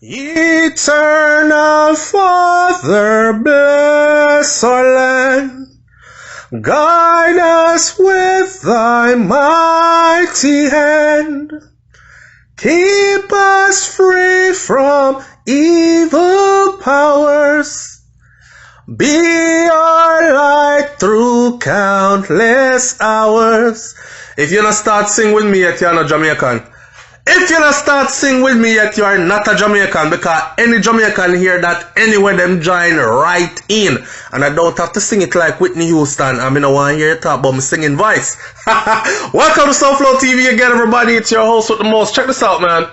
Eternal Father, bless our land. Guide us with thy mighty hand. Keep us free from evil powers. Be our light through countless hours. If you not start sing with me yet, you're not Jamaican. If you not start sing with me yet, you are not a Jamaican, because any Jamaican hear that anywhere them join right in. And I don't have to sing it like Whitney Houston. I mean, I want to hear you talk about my singing voice. Welcome to SouFLoTV again, everybody. It's your host with the most. Check this out, man.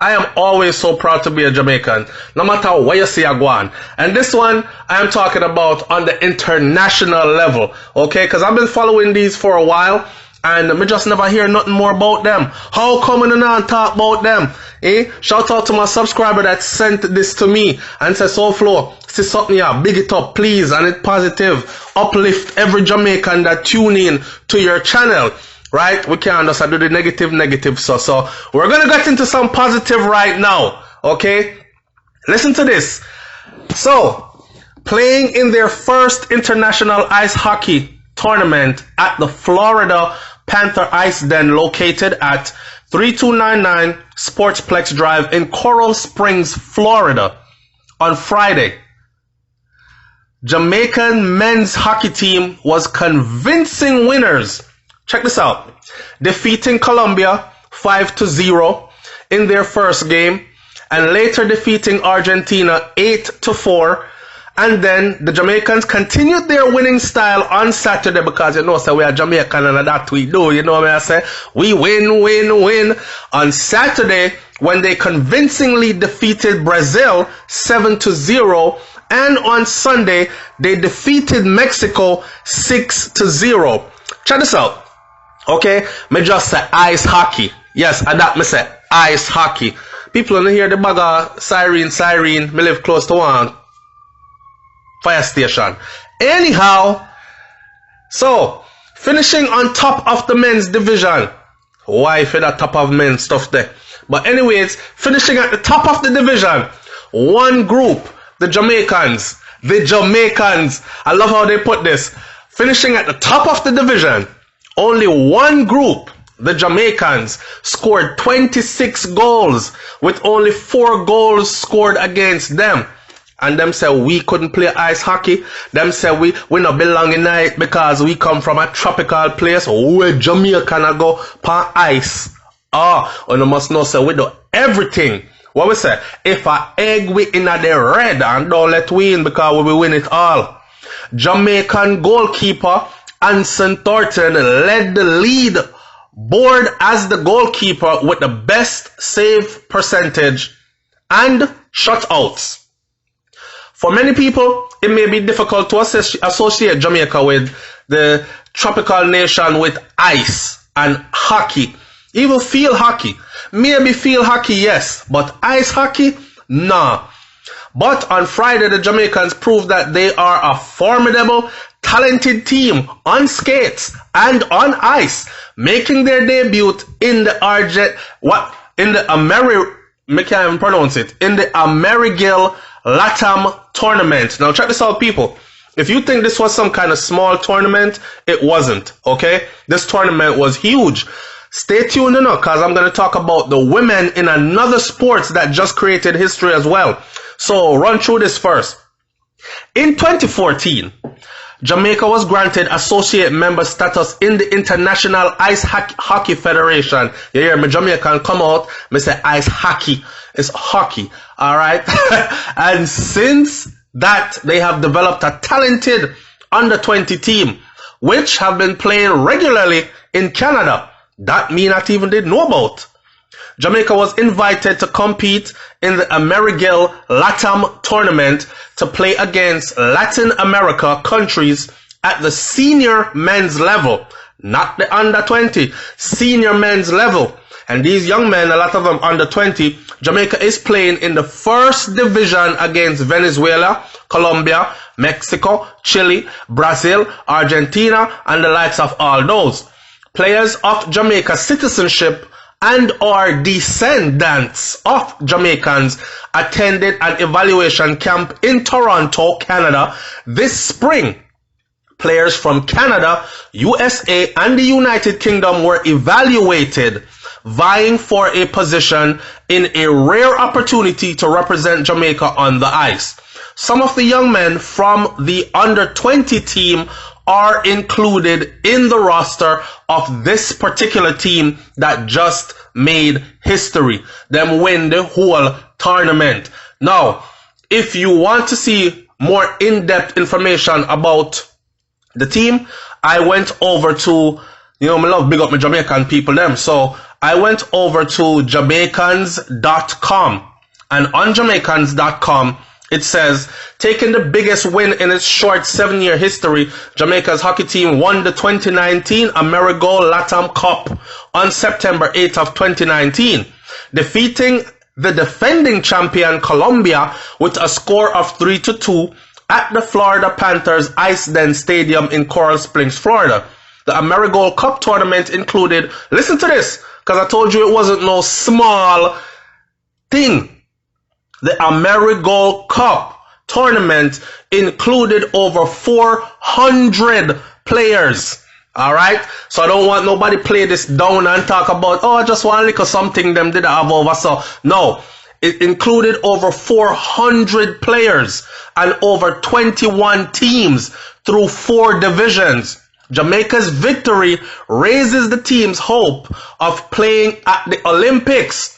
I am always so proud to be a Jamaican, no matter where you see I go on. And this one, I am talking about on the international level, okay? Because I've been following these for a while, and me just never hear nothing more about them. How come I don't talk about them? Shout out to my subscriber that sent this to me and said, SouFlo, see something here, big it up, please, and it's positive. Uplift every Jamaican that tune in to your channel. Right? We can't just do the negative. So we're going to get into some positive right now. Okay? Listen to this. So, playing in their first international ice hockey tournament at the Florida Panther Ice Den located at 3299 Sportsplex Drive in Coral Springs, Florida on Friday. Jamaican men's hockey team was convincing winners. Check this out. Defeating Colombia 5-0 in their first game, and later defeating Argentina 8-4. And then the Jamaicans continued their winning style on Saturday, because you know, so we are Jamaican and that we do. You know what I say? We win. On Saturday, when they convincingly defeated Brazil 7-0, and on Sunday, they defeated Mexico 6-0. Check this out. Okay, me just say ice hockey. Yes, and that me say ice hockey. People don't hear the bag of siren. Me live close to one fire station. Anyhow, so finishing on top of the men's division. Why for that top of men's stuff there? But anyways, finishing at the top of the division. One group, the Jamaicans. I love how they put this. Finishing at the top of the division. Only one group, the Jamaicans, scored 26 goals with only 4 goals scored against them. And them say we couldn't play ice hockey. Them say we not belong in it because we come from a tropical place where Jamaican go pan ice. And you must know, say we do everything. What we say? If a egg we in the red and don't let we in because we will win it all. Jamaican goalkeeper Anson Thornton led the lead board as the goalkeeper with the best save percentage and shutouts. For many people, it may be difficult to associate Jamaica with the tropical nation with ice and hockey. Even field hockey. Maybe field hockey, yes, but ice hockey, nah. But on Friday, the Jamaicans proved that they are a formidable, talented team on skates and on ice, making their debut in the Amerigil Latam tournament. Now check this out, people. If you think this was some kind of small tournament, it wasn't, okay? This tournament was huge. Stay tuned enough, because I'm going to talk about the women in another sports that just created history as well. So run through this first. In 2014, Jamaica was granted associate member status in the International Ice Hockey Federation. You hear me, Jamaican come out, me say ice hockey. It's hockey, alright? And since that, they have developed a talented under-20 team, which have been playing regularly in Canada. That me not even did know about. Jamaica was invited to compete in the Amerigil Latam tournament to play against Latin America countries at the senior men's level, not the under 20, senior men's level. And these young men, a lot of them under 20, Jamaica is playing in the first division against Venezuela, Colombia, Mexico, Chile, Brazil, Argentina, and the likes of all those. Players of Jamaica's citizenship and or descendants of Jamaicans attended an evaluation camp in Toronto, Canada this spring. Players from Canada, USA, and the United Kingdom were evaluated, vying for a position in a rare opportunity to represent Jamaica on the ice. Some of the young men from the under-20 team are included in the roster of this particular team that just made history. Them win the whole tournament. Now, if you want to see more in-depth information about the team, I went over to, I love big up my Jamaican people them. So I went over to Jamaicans.com, and on Jamaicans.com, it says, taking the biggest win in its short 7-year history, Jamaica's hockey team won the 2019 Amerigo Latam Cup on September 8th of 2019, defeating the defending champion Colombia with a score of 3-2 at the Florida Panthers Ice Den Stadium in Coral Springs, Florida. The Amerigo Cup tournament included, listen to this, because I told you it wasn't no small thing. The Amerigo Cup tournament included over 400 players. Alright? So I don't want nobody play this down and talk about, I just want to look at something them did have over. So no, it included over 400 players and over 21 teams through 4 divisions. Jamaica's victory raises the team's hope of playing at the Olympics.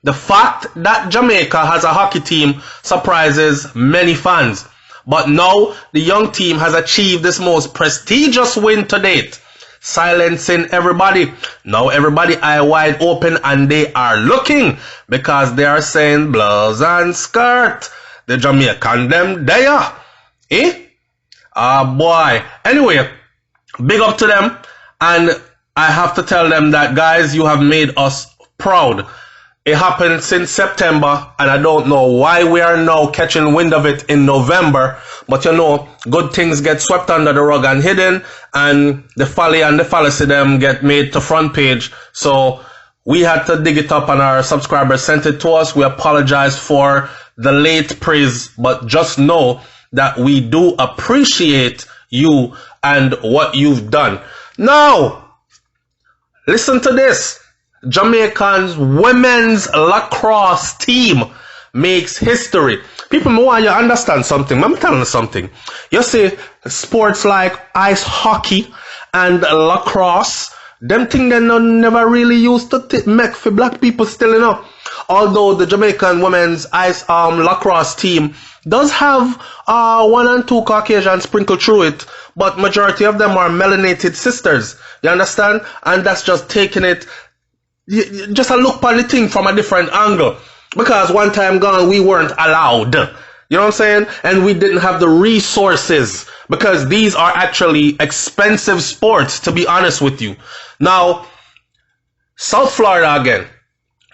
The fact that Jamaica has a hockey team surprises many fans. But now the young team has achieved this most prestigious win to date, silencing everybody. Now everybody eye wide open and they are looking because they are saying blouse and skirt. The Jamaican them there. Eh? Boy. Anyway, big up to them. And I have to tell them that, guys, you have made us proud. It happened since September, and I don't know why we are now catching wind of it in November. But good things get swept under the rug and hidden, and the folly and the fallacy them get made to front page. So we had to dig it up, and our subscribers sent it to us. We apologize for the late praise, but just know that we do appreciate you and what you've done. Now, listen to this. Jamaican's women's lacrosse team makes history. People, I want you to understand something. Let me tell you something. You see, sports like ice hockey and lacrosse, them things they never really used to make for black people still, Although the Jamaican women's ice lacrosse team does have 1 and 2 Caucasian sprinkled through it, but majority of them are melanated sisters. You understand? And that's just taking it, just a look at the thing from a different angle. Because one time gone, we weren't allowed. You know what I'm saying? And we didn't have the resources. Because these are actually expensive sports, to be honest with you. Now, South Florida again.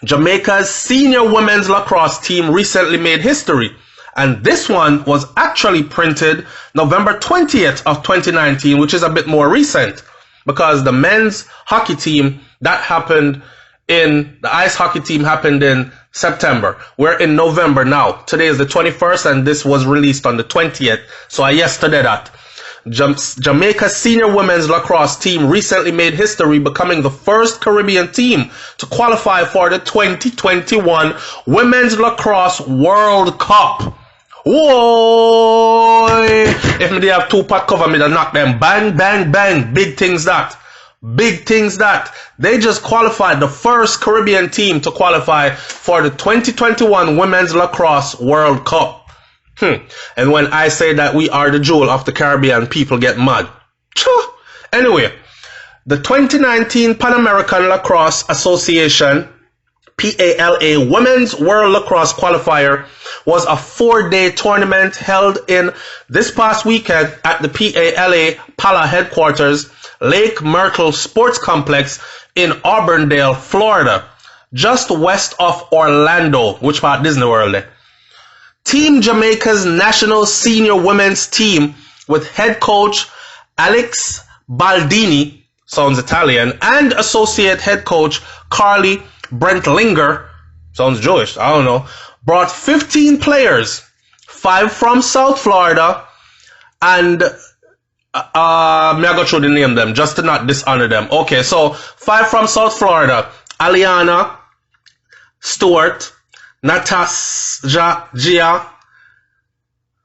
Jamaica's senior women's lacrosse team recently made history. And this one was actually printed November 20th of 2019, which is a bit more recent. Because the men's hockey team, that happened in, the ice hockey team happened in September. We're in November now. Today is the 21st and this was released on the 20th. So yesterday that. Jamaica's senior women's lacrosse team recently made history, becoming the first Caribbean team to qualify for the 2021 Women's Lacrosse World Cup. Whoa! If me they have 2 pot cover me, they knock them. Bang, bang, bang. Big things that. Big things that. They just qualified, the first Caribbean team to qualify for the 2021 Women's Lacrosse World Cup. And when I say that we are the jewel of the Caribbean, people get mad. Anyway, the 2019 Pan American Lacrosse Association, PALA Women's World Lacrosse Qualifier was a 4-day tournament held in this past weekend at the PALA headquarters, Lake Myrtle Sports Complex in Auburndale, Florida, just west of Orlando, which part Disney World there. Team Jamaica's national senior women's team with head coach Alex Baldini, sounds Italian, and associate head coach Carly Brent Linger, sounds Jewish, I don't know, brought 15 players, 5 from South Florida, and may I go through the name them just to not dishonor them. Okay, so 5 from South Florida: Aliana Stewart, Natasha Gia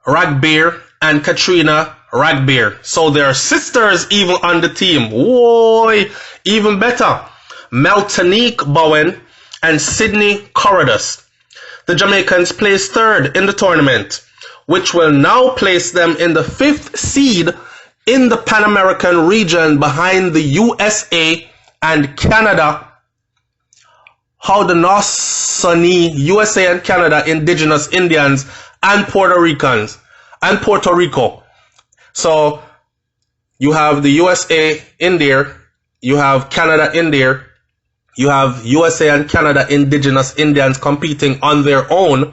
Ragbeer, and Katrina Ragbeer. So there are sisters even on the team. Whoa, even better. Meltanique Bowen and Sydney Corridus. The Jamaicans placed 3rd in the tournament, which will now place them in the 5th seed in the Pan American region behind the USA and Canada. Haudenosaunee, USA and Canada, Indigenous Indians, and Puerto Ricans, and Puerto Rico. So you have the USA in there, you have Canada in there, you have USA and Canada Indigenous Indians competing on their own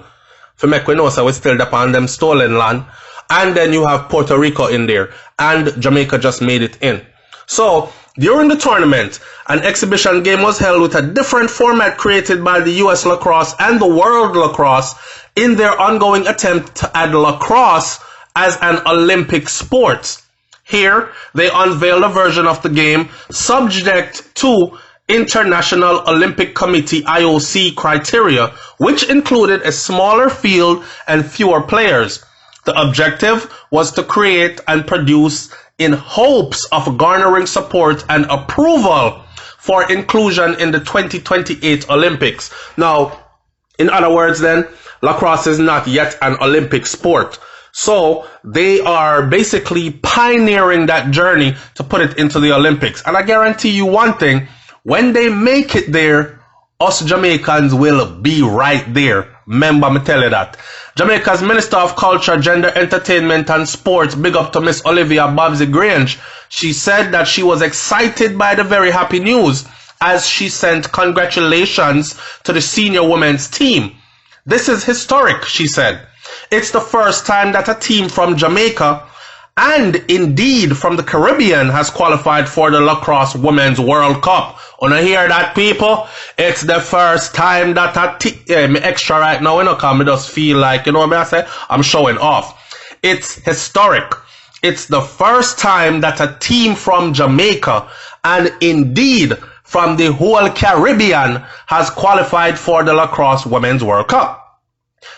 for make we know so we still upon them stolen land, and then you have Puerto Rico in there, and Jamaica just made it in. So during the tournament, an exhibition game was held with a different format created by the US Lacrosse and the World Lacrosse in their ongoing attempt to add lacrosse as an Olympic sport. Here, they unveiled a version of the game subject to International Olympic Committee IOC criteria, which included a smaller field and fewer players. The objective was to create and produce in hopes of garnering support and approval for inclusion in the 2028 Olympics. Now, in other words then, lacrosse is not yet an Olympic sport. So they are basically pioneering that journey to put it into the Olympics. And I guarantee you one thing, when they make it there, us Jamaicans will be right there. Remember, me tell you that. Jamaica's Minister of Culture, Gender, Entertainment and Sports, big up to Miss Olivia Babsy Grange. She said that she was excited by the very happy news as she sent congratulations to the senior women's team. This is historic, she said. It's the first time that a team from Jamaica and indeed from the Caribbean has qualified for the Lacrosse Women's World Cup. Wanna hear that, people? It's the first time that a team, extra right now, you know, cause me just feel like, you know what I say? I'm showing off. It's historic. It's the first time that a team from Jamaica and indeed from the whole Caribbean has qualified for the Lacrosse Women's World Cup.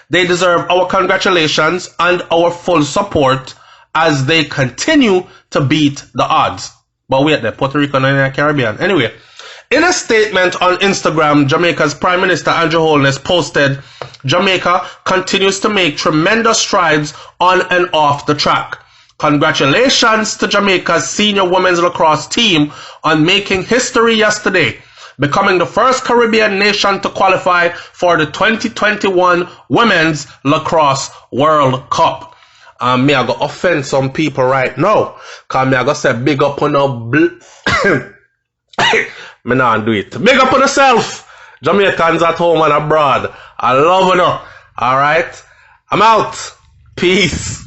They deserve our congratulations and our full support as they continue to beat the odds. But wait there, Puerto Rico and the Caribbean. Anyway, in a statement on Instagram, Jamaica's Prime Minister Andrew Holness posted, Jamaica continues to make tremendous strides on and off the track. Congratulations to Jamaica's senior women's lacrosse team on making history yesterday, becoming the first Caribbean nation to qualify for the 2021 Women's Lacrosse World Cup. Me I go offend some people right now, cause me I go say big up on me not do it. Big up on yourself, Jamaicans at home and abroad. I love you. Alright, I'm out. Peace.